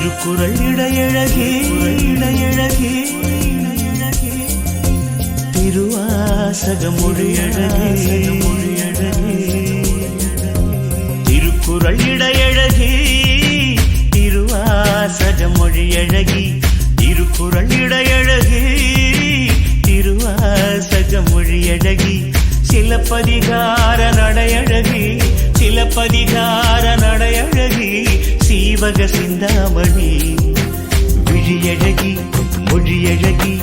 திருக்குறள் இடையழகே இடையழகே திருவாசக மொழியழகே மொழியழகே திருக்குறள் இடையழகே திருவாசக மொழியழகி திருக்குறள் இடையழகே திருவாசக மொழியழகி சிலப்பதிகார நடையழகி சிலப்பதிகார நடையழகி சீவக சிந்தாமணி விழியழகி மொழியழகி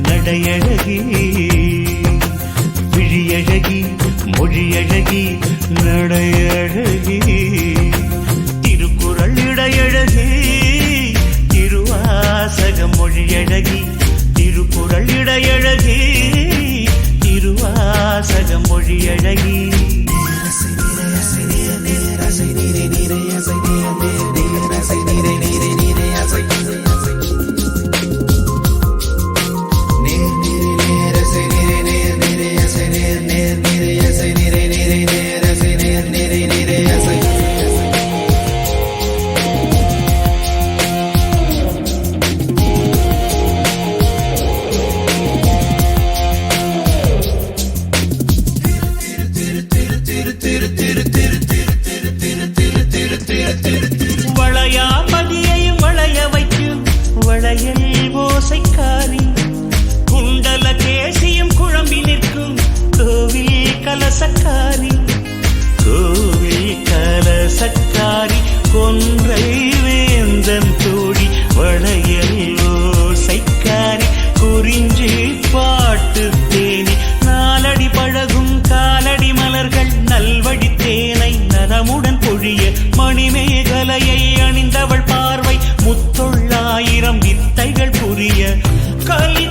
நடையழகி விழியழகி மொழியழகி நடையழகி திருக்குறள் இடையழகி திருவாசக மொழியழகி திருக்குறள் இடையழகி திருவாசக மொழியழகி வளையாபதியையும் வளைய வைக்கும் வளையல் ஓசைக்காரி குண்டல கேசியும் குழம்பி நிற்கும் கோவில் கலசக்காரி கோவில் கலசக்காரி கொன்றை வேந்தன் தோழி வளையல் ஓசைக்காரி குறிஞ்சி பாட்டு தேனி நாலடி பழகும் காலடி மலர்கள் நல்வடி தேனை நலமுடன் பொழிய மணிமேகலையை அணிந்தவள் பார்வை முத்தொள்ளாயிரம் வித்தைகள் புரிய கலி